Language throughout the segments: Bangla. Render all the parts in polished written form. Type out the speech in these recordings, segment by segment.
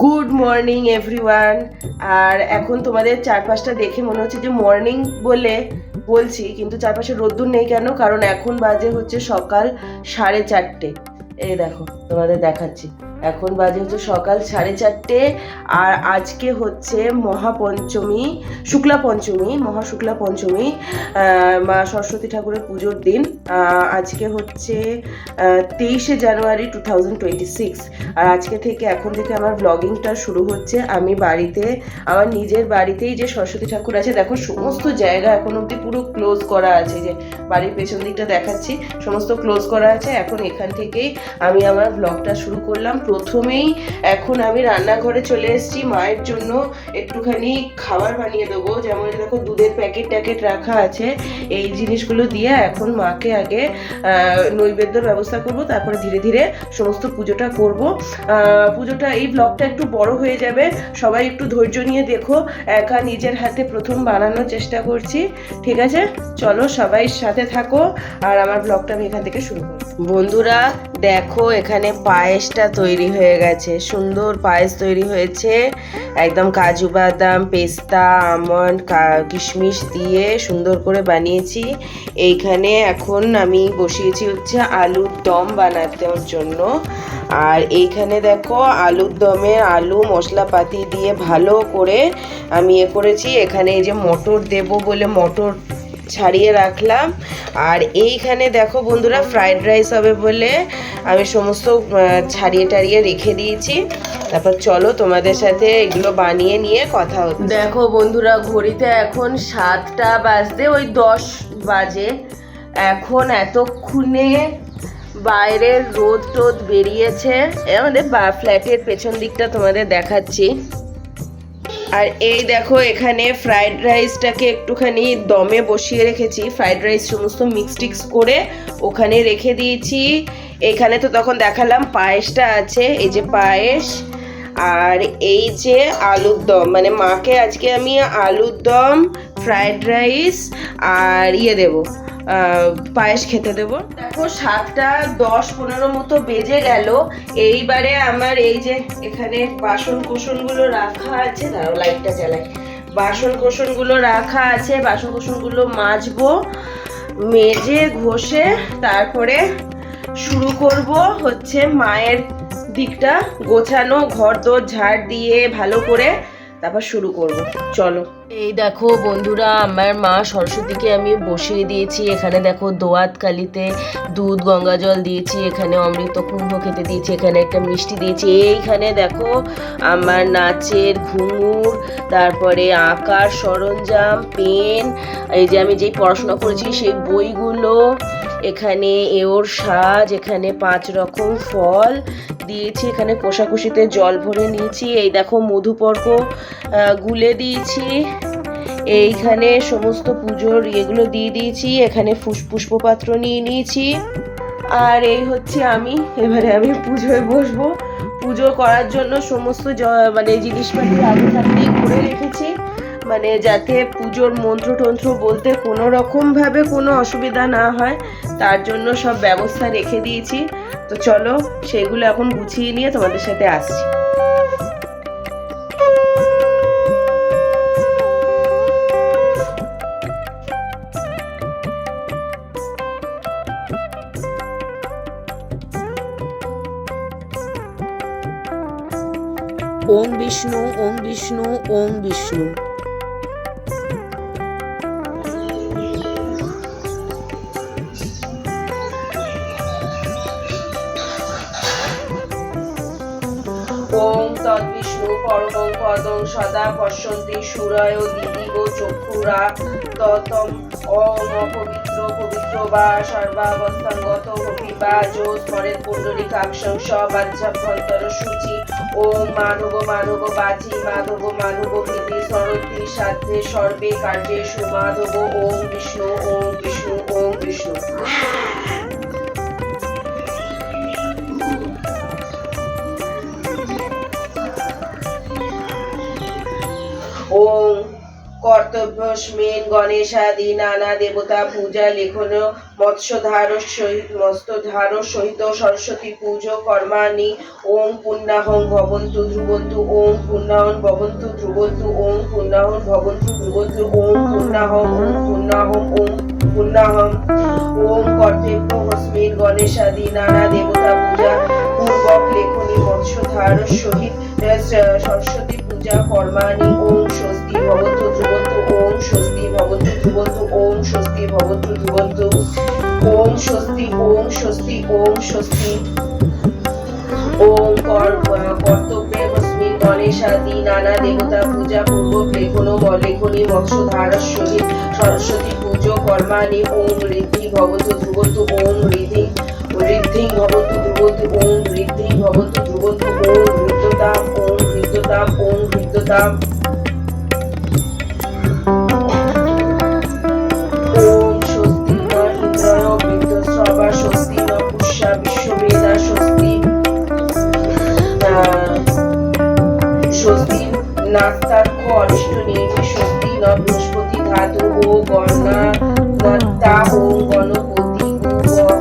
Good morning everyone. আর এখন তোমাদের চারপাশটা দেখে মনে হচ্ছে যে মর্নিং বলে বলছি, কিন্তু চারপাশে রোদ্দুর নেই কেন? কারণ এখন বাজে হচ্ছে সকাল 4:30। এই দেখো তোমাদের দেখাচ্ছি, এখন বাজে হচ্ছে সকাল 4:30। আর আজকে হচ্ছে মহাপঞ্চমী, শুক্লা পঞ্চমী, মহাশুক্লা পঞ্চমী, মা সরস্বতী ঠাকুরের পুজোর দিন। আজকে হচ্ছে 23শে জানুয়ারি 2026। আর আজকে থেকে এখন থেকে আমার ব্লগিংটা শুরু হচ্ছে। আমি বাড়িতে, আমার নিজের বাড়িতেই যে সরস্বতী ঠাকুর আছে, দেখো সমস্ত জায়গা এখন অবধি পুরো ক্লোজ করা আছে, যে বাড়ির পেছন দিকটা দেখাচ্ছি সমস্ত ক্লোজ করা আছে। এখন এখান থেকেই আমি আমার ব্লগটা শুরু করলাম। প্রথমেই এখন আমি রান্নাঘরে চলে এসেছি, মায়ের জন্য একটুখানি খাবার বানিয়ে দেবো। যেমন দেখো দুধের প্যাকেট ট্যাকেট রাখা আছে, এই জিনিসগুলো দিয়ে এখন মাকে আগে নৈবেদ্যর ব্যবস্থা করব, তারপরে ধীরে ধীরে সমস্ত পুজোটা করব। পুজোটা, এই ব্লগটা একটু বড় হয়ে যাবে, সবাই একটু ধৈর্য নিয়ে দেখো। একা নিজের হাতে প্রথম বানানোর চেষ্টা করছি, ঠিক আছে? চলো সবাই সাথে থাকো, আর আমার ব্লগটা আমি এখান থেকে শুরু করব। বন্ধুরা দেখো, এখানে পায়েসটা তৈরি হয়ে গেছে, সুন্দর পায়েস তৈরি হয়েছে, একদম কাজু বাদাম, পেস্তা, আমন্ড, কিশমিশ দিয়ে সুন্দর করে বানিয়েছি। এইখানে এখন আমি বসিয়েছি হচ্ছে আলুর দম বানানোর জন্য। আর এইখানে দেখো আলুর দমে আলু মশলাপাতি দিয়ে ভালো করে আমি করেছি। এখানে এই যে মটর দেবো বলে মটর ছাড়িয়ে রাখলাম। আর এইখানে দেখো বন্ধুরা ফ্রাইড রাইস হবে বলে আমি সমস্ত ছাড়িয়ে টাড়িয়ে রেখে দিয়েছি। তারপর চলো তোমাদের সাথে এগুলো বানিয়ে নিয়ে কথা হচ্ছে। দেখো বন্ধুরা, ঘড়িতে এখন 7টা বাজতে ওই 10 বাজে। এখন এতক্ষণে বাইরের রোদ টোদ বেরিয়েছে, আমাদের ফ্ল্যাটের পেছন দিকটা তোমাদের দেখাচ্ছি। আর এই দেখো এখানে ফ্রাইড রাইসটাকে একটুখানি দমে বসিয়ে রেখেছি, ফ্রাইড রাইস সমস্ত মিক্স করে ওখানে রেখে দিয়েছি। এখানে তো তখন দেখালাম পায়েসটা আছে, এই যে পায়েস, আর এই যে আলুর দম, মানে মাকে আজকে আমি আলুর দম, ফ্রাইড রাইস আর দেবো, পায়েস খেতে দেবো। দেখো 7:10-15 মতো বেজে গেল। এইবারে আমার এই যে এখানে বাসন কোসনগুলো রাখা আছে, দাঁড়াও লাইটটা জ্বালাই, বাসন কোসনগুলো রাখা আছে, বাসন কোসনগুলো মাজবো, মেজে ঘষে তারপরে শুরু করব হচ্ছে মায়ের দিকটা গোছানো, ঘর দোর ঝাড় দিয়ে ভালো করে তারপর শুরু করব। চলো। এই দেখো বন্ধুরা, আমার মা সরস্বতীকে আমি বসিয়ে দিয়েছি। এখানে দেখো দোয়াত কালিতে দুধ গঙ্গা জল দিয়েছি, এখানে অমৃত কুম্ভ খেতে দিয়েছি, এখানে একটা মিষ্টি দিয়েছি। এইখানে দেখো আমার নাচের ঘুঙুর, তারপরে আঁকার সরঞ্জাম, পেন, এই যে আমি যেই পড়াশোনা করেছি সেই বইগুলো, এখানে এওর সাজ, এখানে 5 রকম ফল দিয়েছি, এখানে কোষাকুষিতে জল ভরে নিয়েছি। এই দেখো মধুপর্ক গুলে দিয়েছি, এইখানে সমস্ত পুজোর এগুলো দিয়ে দিয়েছি, এখানে পুষ্পপাত্র নিয়ে নিয়েছি। আর এই হচ্ছে আমি, এবারে আমি পুজোয় বসবো। পুজো করার জন্য সমস্ত মানে জিনিসপাতি আগে থাকতেই করে রেখেছি, মানে যাতে পুজোর মন্ত্রতন্ত্র বলতে কোনো রকমভাবে কোনো অসুবিধা না হয়, তার জন্য সব ব্যবস্থা রেখে দিয়েছি। তো চলো সেগুলো এখন গুছিয়ে নিয়ে তোমাদের সাথে আসছি। ওম বিষ্ণু, ওম বিষ্ণু, ওম বিষ্ণু। ওম তদ্বিষ্ণু পরমং পদং সদা পশ্যন্তি সূরয় দিদিব চক্ষুরা ততম ওম অপবিত্র পবিত্র বা সর্বাবস্থাঙ্গত হপি বা যো স্মরেত পুণ্ডরীকাক্ষং সবাচ্ছাভ্যন্তর সূচি। ওম মানব মানব বাচি মাধব মানব কৃতি সরতি সাধ্যে সর্বে কার্যেষু মাধব। ওম বিষ্ণু, ওম বিষ্ণু, ওম বিষ্ণু। ওম ক কর্তব্যস্মিন গণেশাদি নানা দেবতা পূজা লেখন মৎস্যধার সহিত সরস্বতী পুজো কর্মাণি ওং পুণ্যাহং ভবন্তু ধ্রুবন্তু ওং পুণ্যাহং ভবন্তু ধ্রুবন্তু ওং পুণ্যাহং ভবন্তু ধ্রুবন্তু ওং পুণ্যাহং ওং পুণ্যাহং ওং কর্তব্যস্মিন গণেশাদি নানা দেবতা পূজা পূর্বক লেখনী মৎস্যধার সহিত সরস্বতী পূজা কর্মাণি ওং স্বস্তি ভবন্তু ধ্রুবন্তু ওং স্বস্তি ভবন্তু ধ্রুবন্তু ওং স্বস্তি ভবন্তু ধ্রুবন্তু ওং স্বস্তি ওং স্বস্তি ওং স্বস্তি ওং কর্তব্যস্মিন গণেশাদি নানা দেবতা পূজা পূর্বক লেখনী মৎস্যধার সহিত সরস্বতী পুজো কর্মাণি ওং ঋদ্ধি ভবন্তু ধ্রুবন্তু ওং ঋদ্ধি ভবন্তু ধ্রুবন্তু ওং ঋদ্ধি ভবন্তু ধ্রুবন্তু ওং হৃদ্যতাম ওং হৃদ্যতাম ওং হৃদ্যতাম ওং স্বস্তি ন ইন্দ্রয় বৃদ্ধশ্রবা স্বস্তি ন পুষ্যা বিশ্ববেদা স্বস্তি স্বস্তি নাস্তার্ক অনিষ্ট নির্মি স্বস্তি ন বৃহস্পতি ধাতু ও গণনাত্তা ও গণপতি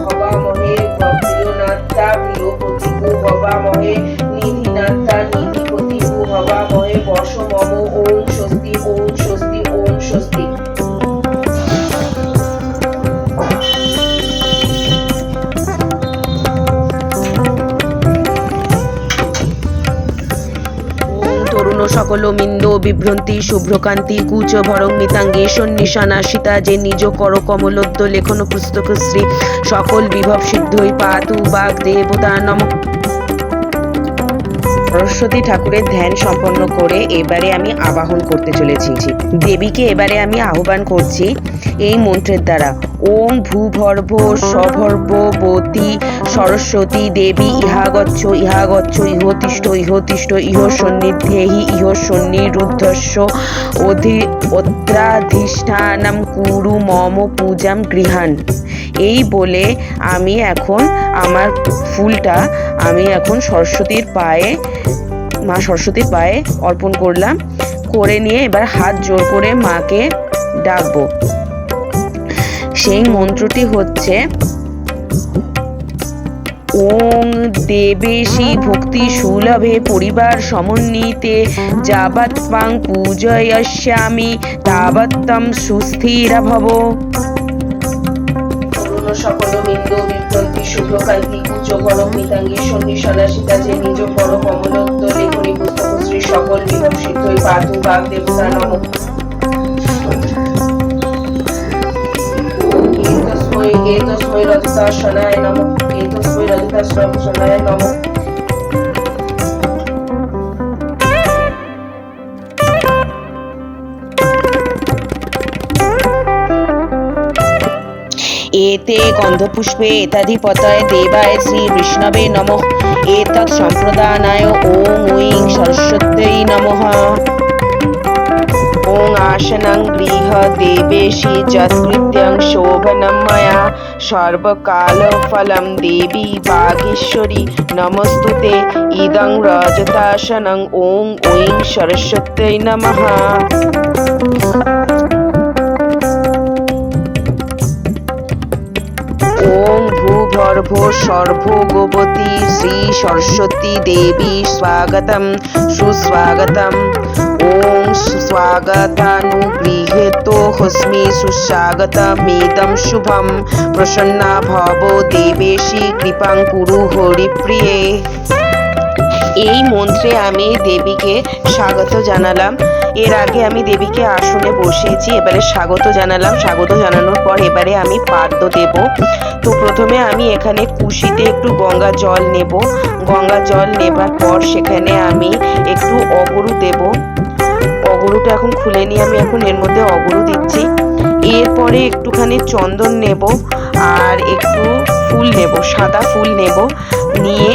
হবামহে প্রিয়নাত্তা প্রিয়পতি হবামহে নিধিনাত্তা নিধিপতি হবামহে বশমম ওং স্বস্তি ওং স্বস্তি ওং স্বস্তি তরুণ সকল মিন্দ বিভ্রন্তি শুভ্রকান্তি কুচ ভরং মিতাঙ্গে সন্নিশানা সীতা যে নিজ কর কমলোদ্য লেখন পুস্তক শ্রী সকল বিভব সিদ্ধই পাতু বাগ দেবতা নম। সরস্বতী ঠাকুরের ধ্যান সম্পন্ন করে এবারে আমি আবাহন করতে চলেছি দেবীকে। এবারে আমি আহ্বান করছি এই মন্ত্রের দ্বারা। ওং ভূভর্ভ সভর্বতী সরস্বতী দেবী ইহাগচ্ছ ইহাগচ্ছ ইহতিষ্ঠ ইহতিষ্ঠ ইহ সন্নিধেহি ইহ সন্নিরুদ্ধস্য অত্রাধিষ্ঠানম কুরু মম পূজাম গৃহান। এই বলে আমি এখন আমার ফুলটা আমি এখন সরস্বতীর পায়ে মা সরস্বতীর পায়ে অর্পণ করলাম। করে নিয়ে এবার হাত জোর করে মাকে ডাকবো। সেই মন্ত্রটি হচ্ছে ওং দেবেশী ভক্তি সুলভে পরিবার সমন্বিতে যাবৎ পাং পূজয়স্যামি তাবত্তম সুস্থিরা ভব। সকল বিন্দু বিভ্রন্তি শুভ্রকান্তি কুচ ভরং মিতাঙ্গী সন্নিশানা সীতা যে নিজ কর কমলোদ্য লেখনী পুস্তক শ্রী সকল বিভব সিদ্ধই পাতু বাগ দেবতা নম। এতস্মৈ রজতাসনায় নমঃ এতস্মৈ রজতাসনায় নমঃ। एते गन्धपुष्पे एताधिपतये देवाय श्री विष्णवे नमः। एतत् सम्प्रदानाय ओं ऐं सरस्वत्यै नमः। ओं आसनं गृह देवेशि यत्कृत्यं शोभनं मया सर्वकालफलं देवी वागीश्वरी नमस्तुते। इदं रजतासनं ओं ऐं सरस्वत्यै नमः। ओं भूगर्भ सर्वगोपती श्री सरस्वती देवी स्वागतम सुस्वागतम। ओं स्वागतानुगृहीतो हस्मि सुस्वागतमिदं शुभं। प्रसन्ना भव देवेशी कृपां कुरु हरिप्रिये। এই মন্ত্রে আমি দেবীকে স্বাগত জানালাম। এর আগে আমি দেবীকে আসনে বসিয়েছি, এবারে স্বাগত জানালাম। স্বাগত জানানোর পর এবারে আমি পাদ্য দেব। তো প্রথমে আমি এখানে কুশিতে একটু গঙ্গা জল নেব। গঙ্গা জল নেবার পর সেখানে আমি একটু অগরু দেব। অগরুটা এখন খুলে নিয়ে আমি এখন এর মধ্যে অগরু দিচ্ছি। এরপরে একটুখানি চন্দন নেব আর একটু ফুল নেব, সাদা ফুল নেব। নিয়ে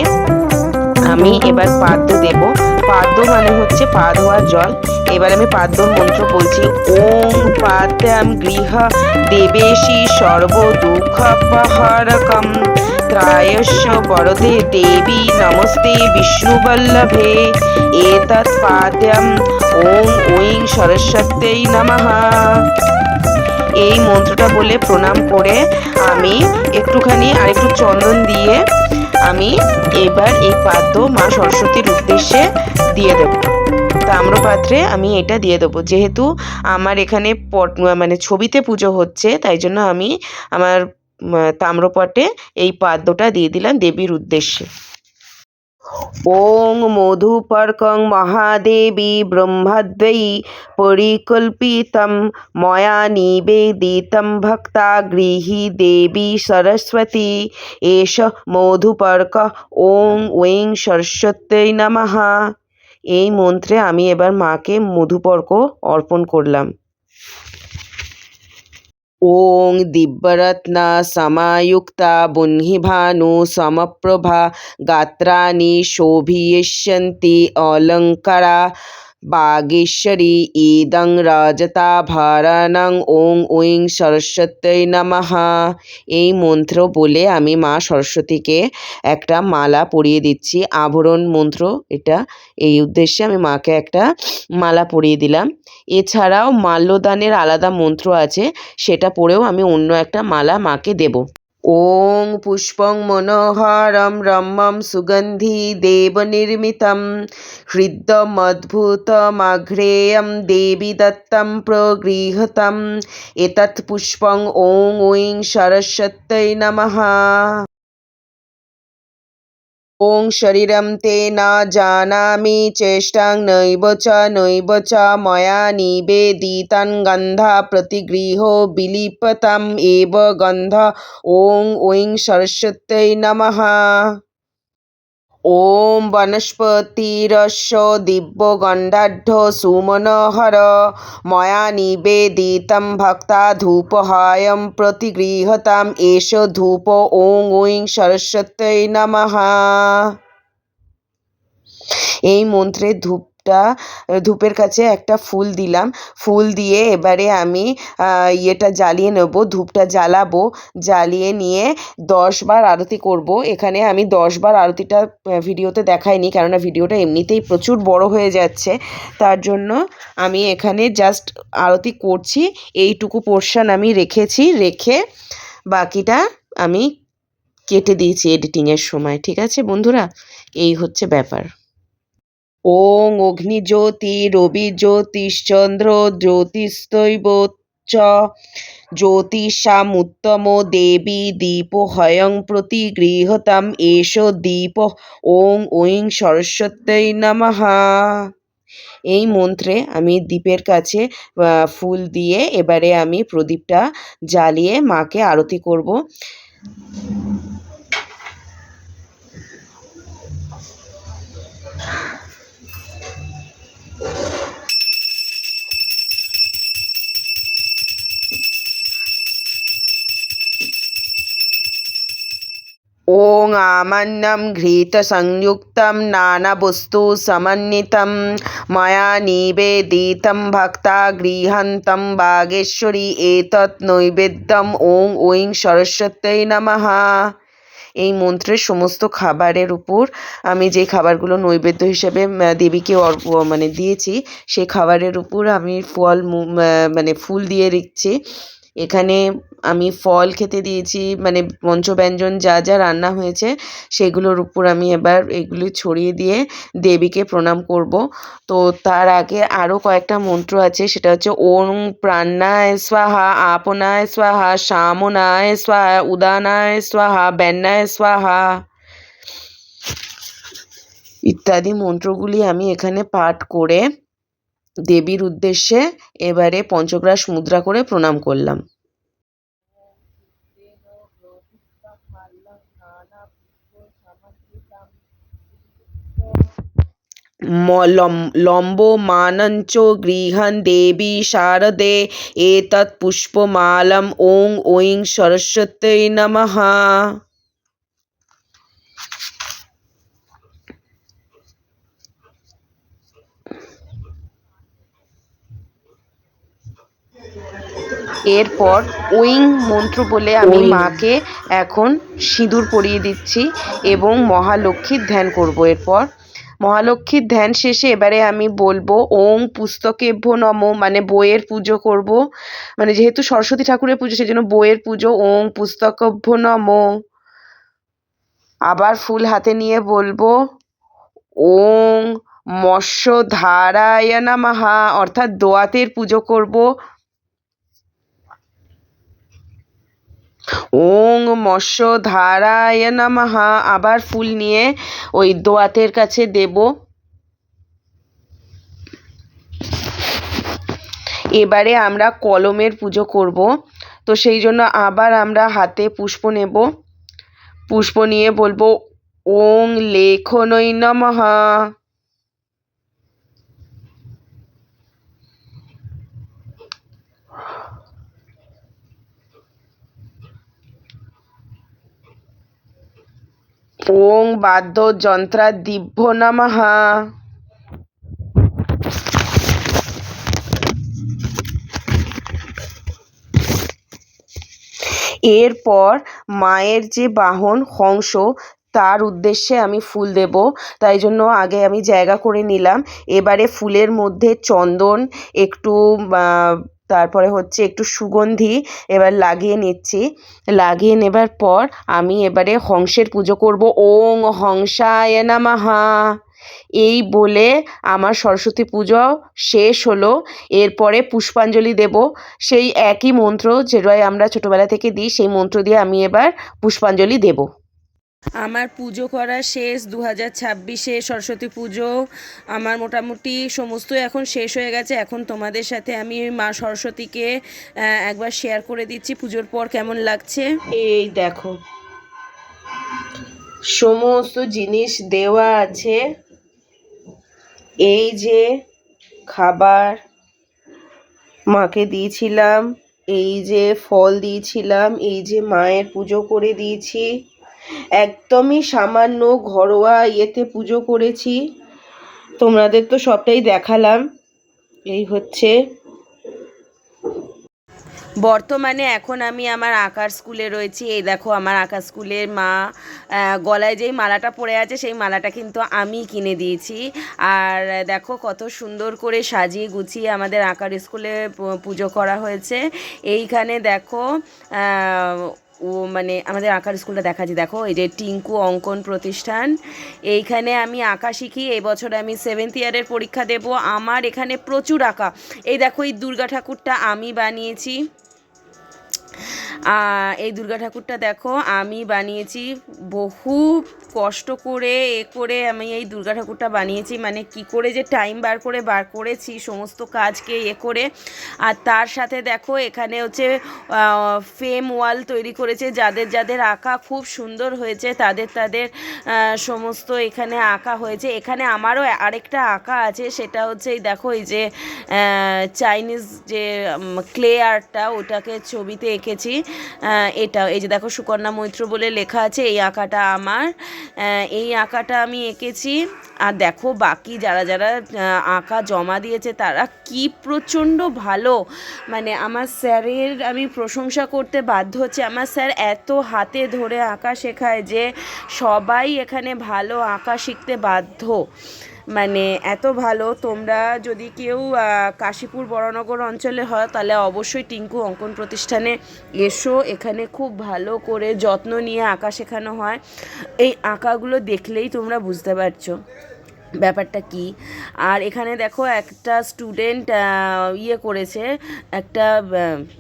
আমি এবার পাদ্য দেব। পাদ্য মানে হচ্ছে পা ধোয়ার জল। এবার আমি পাদ্যর মন্ত্র বলছি। ওং পাদ্যাম গৃহ দেবেশি সর্ব দুঃখপহারকম ত্রায়স্য বরদে দেবী নমস্তে বিষ্ণুবল্লভে এতৎ পাদ্যম ওং ঐং সরস্বত্যৈ নমঃ। এই মন্ত্রটা বলে প্রণাম করে আমি একটুখানি আরেকটু চন্দন দিয়ে আমি এবার এই পাদ্য মা সরস্বতীর উদ্দেশ্যে দিয়ে দেব। তাম্রপাত্রে আমি এটা দিয়ে দেবো, যেহেতু আমার এখানে মানে ছবিতে পুজো হচ্ছে, তাই জন্য আমি আমার তাম্রপটে এই পাদ্যটা দিয়ে দিলাম দেবীর উদ্দেশ্যে। ওং মধুপর্কং মহাদেবী ব্রহ্মদ্বয়ী পরিকল্পিতম ময়া নিবেদিতম ভক্তা গৃহী দেবী সরস্বতী এষ মধুপর্ক ওং ওং সরস্বত্যৈ নমঃ। এই মন্ত্রে আমি এবার মাকে মধুপর্ক অর্পণ করলাম। ওং দিব্যরত্ন সমায়ুক্তা বহ্নিভানু সমপ্রভা গাত্রাণি শোভিষ্যন্তি অলঙ্কারা বাগেশ্বরী ইদং রজতাভরণং ওং ঐং সরস্বত্যৈ নমঃ। এই মন্ত্র বলে আমি মা সরস্বতীকে একটা মালা পরিয়ে দিচ্ছি। আভরণ মন্ত্র এটা, এই উদ্দেশ্যে আমি মাকে একটা মালা পরিয়ে দিলাম। এছাড়াও মাল্যদানের আলাদা মন্ত্র আছে, সেটা পড়েও আমি অন্য একটা মালা মাকে দেব। ওং পুষ্পং মনোহরম রম্যম সুগন্ধি দেবনির্মিতম হৃদ্যমদ্ভুতমাঘ্রেয়ম দেবী দত্তম প্রগৃহতম এতৎ পুষ্পং ওং ঐং সরস্বত্যৈ নমঃ। ওং শরীরম তে ন জানামি চেষ্টাং নৈব চ ময়া নিবেদিতান গন্ধা প্রতিগৃহো বিলিপতাম এব গন্ধ ওং ঐং সরস্বত্যৈ নমঃ। ওম বনস্পতিরস্য দিব্যগন্ধাঢ্য সুমনোহর ময়া নিবেদিতম ভক্তা ধূপহায়ম প্রতিগৃহতাম এষ ধূপ ওং ঐং সরস্বত্যৈ নমঃ। এই মন্ত্রে ধূপের কাছে একটা ফুল দিলাম। ফুল দিয়ে এবারে আমি ইয়েটা জ্বালিয়ে নেব, ধূপটা জ্বালাবো। জ্বালিয়ে নিয়ে 10 বার আরতি করব। এখানে আমি 10 বার আরতিটা ভিডিওতে দেখাইনি, কেননা ভিডিওটা এমনিতেই প্রচুর বড় হয়ে যাচ্ছে। তার জন্য আমি এখানে জাস্ট আরতি করছি, এইটুকু পোর্শন আমি রেখে বাকিটা আমি কেটে দিয়েছি এডিটিংয়ের সময়। ঠিক আছে বন্ধুরা, এই হচ্ছে ব্যাপার। ওং অগ্নিজ্যোতি রবিজ্যোতিশ্চন্দ্র জ্যোতিস্তৈব চ জ্যোতিষামুত্তম দেবী দীপহয়ং প্রতিগৃহতাম এষ দীপ ওং ঐং সরস্বত্যৈ নমঃ। এই মন্ত্রে আমি দীপের কাছে ফুল দিয়ে এবারে আমি প্রদীপটা জ্বালিয়ে মাকে আরতি করব। ওং আমান্যম ঘৃতসংযুক্তম নানাবস্তু সমন্বিতম ময়া নিবেদিতম ভক্তা গৃহন্তম বাগেশ্বরী এতৎ নৈবেদ্যম ওং ঐং সরস্বত্যৈ নমঃ। এই মন্ত্রের সমস্ত খাবারের উপর আমি যে খাবারগুলো নৈবেদ্য হিসেবে দেবীকে মানে দিয়েছি, সেই খাবারের উপর আমি মানে ফুল দিয়ে দিচ্ছি। এখানে আমি ফল খেতে দিয়েছি, মানে পঞ্চব্যঞ্জন যা যা রান্না হয়েছে সেগুলোর উপর আমি এবার এগুলি ছড়িয়ে দিয়ে দেবীকে প্রণাম করব। তো তার আগে আরও কয়েকটা মন্ত্র আছে, সেটা হচ্ছে ওং প্রাণায় স্বাহা, আপনায় স্বাহা, সামনায় স্বাহা, উদানায় স্বাহা, ব্যন্যায় স্বাহা ইত্যাদি মন্ত্রগুলি আমি এখানে পাঠ করে দেবীর উদ্দেশ্যে এবারে পঞ্চগ্রাস মুদ্রা করে প্রণাম করলাম। লম্বমানঞ্চ গৃহণ দেবী শারদে এতৎ পুষ্পমালম ওং ঐং সরস্বত্যৈ নমঃ। এরপর ওইং মন্ত্র বলে আমি ওইং। মাকে এখন সিঁদুর পরিয়ে দিচ্ছি এবং মহালক্ষ্মীর ধ্যান করব। এরপর মহালক্ষ্মীর ধ্যান শেষে এবারে আমি বলবো ওং পুস্তকেভ্যো নমঃ, মানে বইয়ের পুজো করব, মানে যেহেতু সরস্বতী ঠাকুরের পুজো সেজন্য বইয়ের পুজো, ওং পুস্তকেভ্যো নমঃ। আবার ফুল হাতে নিয়ে বলবো ওং মৎস্যধারায় নমঃ, অর্থাৎ দোয়াতের পুজো করব। ওং মৎস্যধারায় নমঃ, আবার ফুল নিয়ে ওই দোয়াতের কাছে দেব। এবারে আমরা কলমের পুজো করব, তো সেই জন্য আবার আমরা হাতে পুষ্প নেব। পুষ্প নিয়ে বলবো ওং লেখনৈ নমঃ। ওং বাদ্যযন্ত্রাদিভ্যো নমঃ। এরপর মায়ের যে বাহন হংস তার উদ্দেশ্যে আমি ফুল দেব, তাই জন্য আগে আমি জায়গা করে নিলাম। এবারে ফুলের মধ্যে চন্দন একটু তারপরে হচ্ছে একটু সুগন্ধি এবার লাগিয়ে নিচ্ছি। লাগিয়ে নেবার পর আমি এবারে হংসের পুজো করব। ওং হংসায় নমঃ এই বলে আমার সরস্বতী পুজো শেষ হলো। এরপরে পুষ্পাঞ্জলি দেব, সেই একই মন্ত্র যেটাই আমরা ছোটোবেলা থেকে দিই সেই মন্ত্র দিয়ে আমি এবার পুষ্পাঞ্জলি দেব। আমার পুজো করা শেষ 2026-এ সরস্বতী পুজো আমার মোটামুটি সমস্ত এখন শেষ হয়ে গেছে। এখন তোমাদের সাথে আমি মা সরস্বতীকে একবার শেয়ার করে দিচ্ছি পুজোর পর কেমন লাগছে। এই দেখো সমস্ত জিনিস দেওয়া আছে, এই যে খাবার মাকে দিয়েছিলাম, এই যে ফল দিয়েছিলাম, এই যে মায়ের পুজো করে দিয়েছি, একদমই সামান্য ঘরোয়া ইয়েতে পুজো করেছি। তোমাদের তো সবটাই দেখালাম। এই হচ্ছে বর্তমানে এখন আমি আমার আঁকার স্কুলে রয়েছি। এই দেখো আমার আঁকার স্কুলের মা গলায় যেই মালাটা পরে আছে সেই মালাটা কিন্তু আমি কিনে দিয়েছি। আর দেখো কত সুন্দর করে সাজিয়ে গুছিয়ে আমাদের আঁকার স্কুলে পুজো করা হয়েছে। এইখানে দেখো ও মানে আমাদের আঁকার স্কুলটা দেখাচ্ছি, দেখো এই যে টিঙ্কু অঙ্কন প্রতিষ্ঠান, এইখানে আমি আঁকা শিখি। এই বছর আমি 7th ইয়ারের পরীক্ষা দেব। আমার এখানে প্রচুর আঁকা, এই দেখো এই দুর্গা ঠাকুরটা আমি বানিয়েছি। এই দুর্গা ঠাকুরটা দেখো আমি বানিয়েছি, বহু কষ্ট করে করে আমি এই দুর্গা ঠাকুরটা বানিয়েছি, মানে কি করে যে টাইম বার করেছি সমস্ত কাজকে করে। আর তার সাথে দেখো এখানে হচ্ছে ফ্রেম ওয়াল তৈরি করেছে, যাদের যাদের আঁকা খুব সুন্দর হয়েছে তাদের সমস্ত এখানে আঁকা হয়েছে। এখানে আমারও আরেকটা আঁকা আছে, সেটা হচ্ছে এই দেখো এই যে চাইনিজ যে ক্লে আর্টটা ওটাকে ছবিতে এঁকেছি। এটা এই যে দেখো সুকন্যা মৈত্র বলে লেখা আছে, এই আঁকাটা আমার, এই আঁকাটা আমি এঁকেছি। আর দেখো বাকি যারা যারা আঁকা জমা দিয়েছে তারা কি প্রচণ্ড ভালো, মানে আমার স্যারের আমি প্রশংসা করতে বাধ্য হচ্ছে। আমার স্যার এত হাতে ধরে আঁকা শেখায় যে সবাই এখানে ভালো আঁকা শিখতে বাধ্য, মানে এত ভালো। তোমরা যদি কেউ কাশীপুর বড়নগর অঞ্চলে হয় তাহলে অবশ্যই টিঙ্কু অঙ্কন প্রতিষ্ঠানে এসো, এখানে খুব ভালো করে যত্ন নিয়ে আঁকা শেখানো হয়। এই আঁকাগুলো দেখলেই তোমরা বুঝতে পারছো ব্যাপারটা কি। আর এখানে দেখো একটা স্টুডেন্ট করেছে, একটা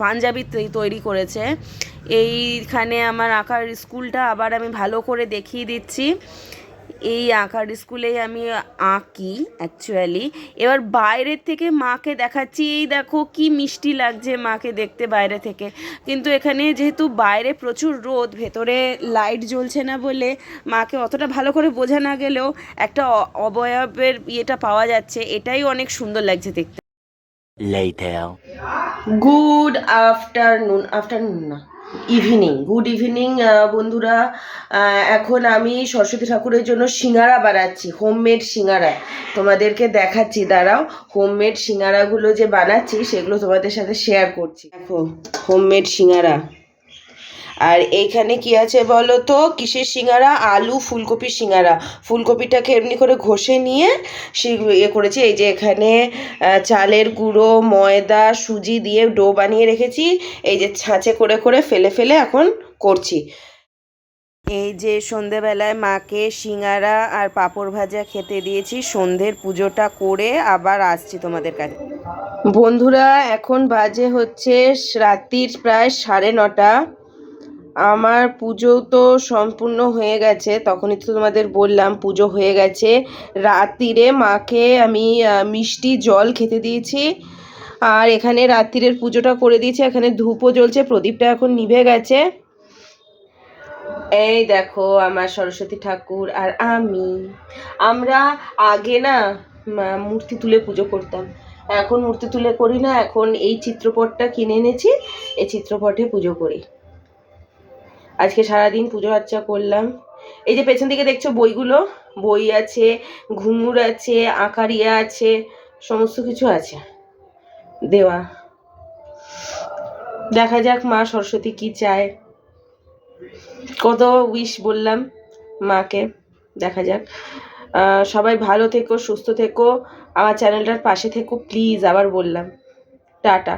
পাঞ্জাবি তৈরি করেছে। এইখানে আমার আঁকার স্কুলটা আবার আমি ভালো করে দেখিয়ে দিচ্ছি। এই আঁকার স্কুলেই আমি আঁকি অ্যাকচুয়ালি। এবার বাইরের থেকে মাকে দেখাচ্ছি, এই দেখো কি মিষ্টি লাগছে মাকে দেখতে বাইরে থেকে। কিন্তু এখানে যেহেতু বাইরে প্রচুর রোদ, ভেতরে লাইট জ্বলছে না বলে মাকে অতটা ভালো করে বোঝা না গেলেও একটা অবয়বের ইয়েটা পাওয়া যাচ্ছে, এটাই অনেক সুন্দর লাগছে দেখতে। Later. গুড আফটারনুন, আফটারনুন না গুড ইভিনিং বন্ধুরা। এখন আমি সরস্বতী ঠাকুরের জন্য সিঙ্গারা বানাচ্ছি, হোমমেড সিঙ্গারা। তোমাদেরকে দেখাচ্ছি, দাঁড়াও। হোমমেড সিঙ্গারাগুলো যে বানাচ্ছি সেগুলো তোমাদের সাথে শেয়ার করছি। দেখো হোমমেড সিঙ্গারা। আর এইখানে কি আছে বলো তো, কিসের সিঙ্গারা? আলু ফুলকপির সিঙ্গারা। ফুলকপিটাকে এমনি করে ঘষে নিয়ে সে করেছি। এই যে এখানে চালের গুঁড়ো, ময়দা, সুজি দিয়ে ডো বানিয়ে রেখেছি। এই যে ছাঁচে করে করে ফেলে ফেলে এখন করছি। এই যে সন্ধেবেলায় মাকে সিঙ্গারা আর পাঁপড় ভাজা খেতে দিয়েছি। সন্ধ্যের পুজোটা করে আবার আসছি তোমাদের কাছে। বন্ধুরা এখন বাজে হচ্ছে রাত্রির প্রায় 9:30। আমার পুজো তো সম্পূর্ণ হয়ে গেছে, তখনই তো তোমাদের বললাম পুজো হয়ে গেছে। রাত্রিরে মাকে আমি মিষ্টি জল খেতে দিয়েছি। আর এখানে রাত্রিরের পুজোটা করে দিয়েছি। এখানে ধূপও জ্বলছে, প্রদীপটা এখন নিভে গেছে। এই দেখো আমার সরস্বতী ঠাকুর আর আমরা আগে না মূর্তি তুলে পুজো করতাম, এখন মূর্তি তুলে করি না। এখন এই চিত্রপটটা কিনে এনেছি, এই চিত্রপটে পুজো করি। আজকে সারাদিন পুজো আর্চা করলাম। এই যে পেছন দিকে দেখছো বইগুলো, বই আছে, ঘুঙুর আছে, আঁকারিয়া আছে, সমস্ত কিছু আছে দেওয়া। দেখা যাক মা সরস্বতী কি চায়। কত উইশ বললাম মাকে, দেখা যাক। সবাই ভালো থেকো, সুস্থ থেকো, আমার চ্যানেলটার পাশে থেকো প্লিজ, আবার বললাম। টাটা।